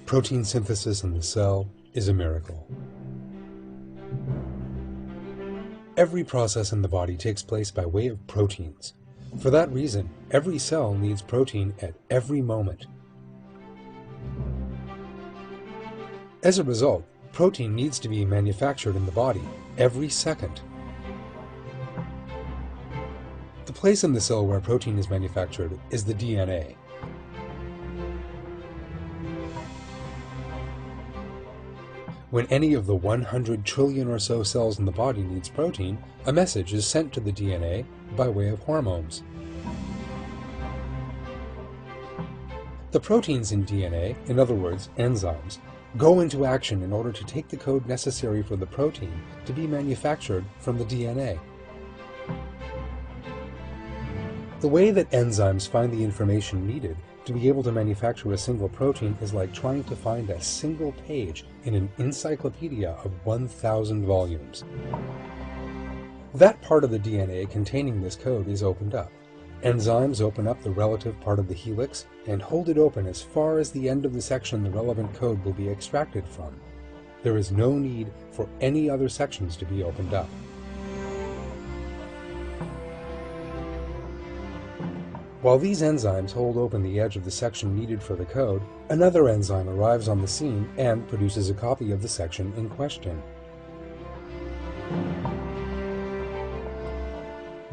Protein synthesis in the cell is a miracle. Every process in the body takes place by way of proteins. For that reason, every cell needs protein at every moment. As a result, protein needs to be manufactured in the body every second. The place in the cell where protein is manufactured is the DNA. When any of the 100 trillion or so cells in the body needs protein, a message is sent to the DNA by way of hormones. The proteins in DNA, in other words, enzymes, go into action in order to take the code necessary for the protein to be manufactured from the DNA. The way that enzymes find the information needed to be able to manufacture a single protein is like trying to find a single page in an encyclopedia of 1,000 volumes. That part of the DNA containing this code is opened up. Enzymes open up the relative part of the helix and hold it open as far as the end of the section the relevant code will be extracted from. There is no need for any other sections to be opened up. While these enzymes hold open the edge of the section needed for the code, another enzyme arrives on the scene and produces a copy of the section in question.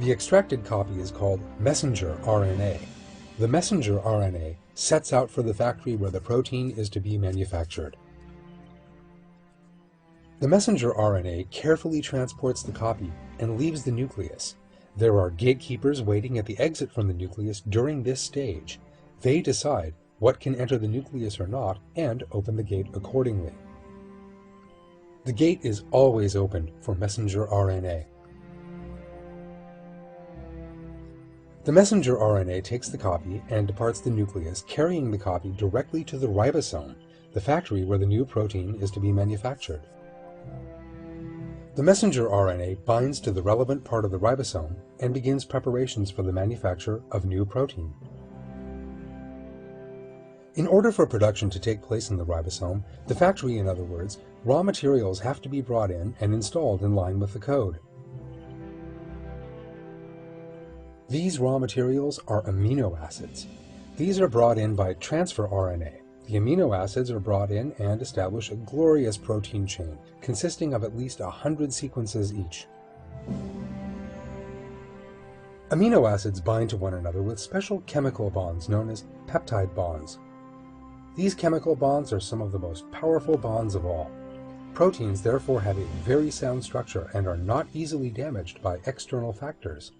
The extracted copy is called messenger RNA. The messenger RNA sets out for the factory where the protein is to be manufactured. The messenger RNA carefully transports the copy and leaves the nucleus. There are gatekeepers waiting at the exit from the nucleus during this stage. They decide what can enter the nucleus or not and open the gate accordingly. The gate is always open for messenger RNA. The messenger RNA takes the copy and departs the nucleus, carrying the copy directly to the ribosome, the factory where the new protein is to be manufactured. The messenger RNA binds to the relevant part of the ribosome and begins preparations for the manufacture of new protein. In order for production to take place in the ribosome, the factory, in other words, raw materials have to be brought in and installed in line with the code. These raw materials are amino acids. These are brought in by transfer RNA. The amino acids are brought in and establish a glorious protein chain consisting of at least 100 sequences each. Amino acids bind to one another with special chemical bonds known as peptide bonds. These chemical bonds are some of the most powerful bonds of all. Proteins therefore have a very sound structure and are not easily damaged by external factors.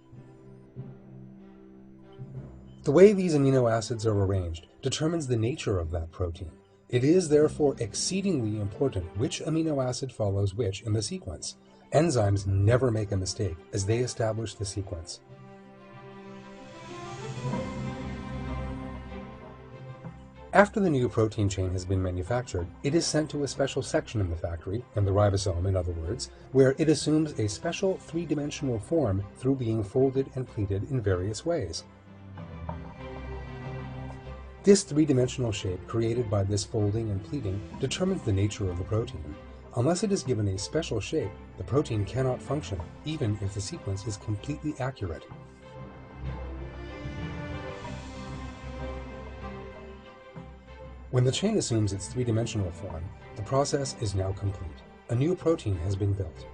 The way these amino acids are arranged determines the nature of that protein. It is therefore exceedingly important which amino acid follows which in the sequence. Enzymes never make a mistake as they establish the sequence. After the new protein chain has been manufactured, it is sent to a special section in the factory, in the ribosome in other words, where it assumes a special three-dimensional form through being folded and pleated in various ways. This three-dimensional shape created by this folding and pleating determines the nature of the protein. Unless it is given a special shape, the protein cannot function, even if the sequence is completely accurate. When the chain assumes its three-dimensional form, the process is now complete. A new protein has been built.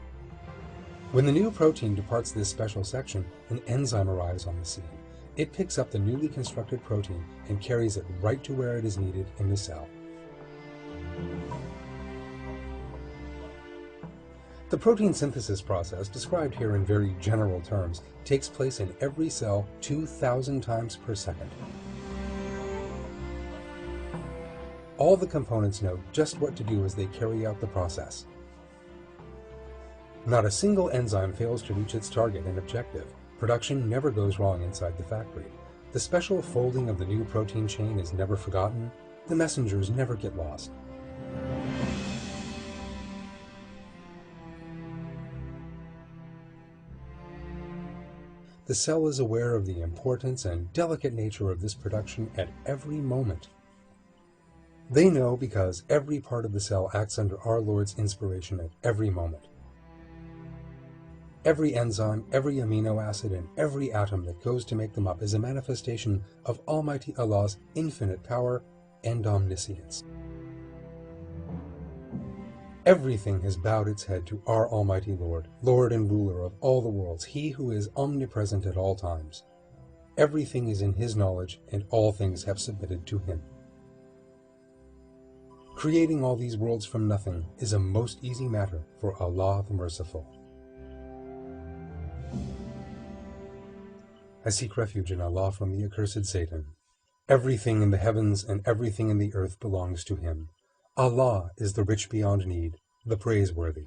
When the new protein departs this special section, an enzyme arrives on the scene. It picks up the newly constructed protein and carries it right to where it is needed in the cell. The protein synthesis process, described here in very general terms, takes place in every cell 2,000 times per second. All the components know just what to do as they carry out the process. Not a single enzyme fails to reach its target and objective. Production never goes wrong inside the factory. The special folding of the new protein chain is never forgotten. The messengers never get lost. The cell is aware of the importance and delicate nature of this production at every moment. They know because every part of the cell acts under our Lord's inspiration at every moment. Every enzyme, every amino acid, and every atom that goes to make them up is a manifestation of Almighty Allah's infinite power and omniscience. Everything has bowed its head to our Almighty Lord, Lord and ruler of all the worlds, He who is omnipresent at all times. Everything is in His knowledge, and all things have submitted to Him. Creating all these worlds from nothing is a most easy matter for Allah the Merciful. I seek refuge in Allah from the accursed Satan. Everything in the heavens and everything in the earth belongs to Him. Allah is the rich beyond need, the praiseworthy.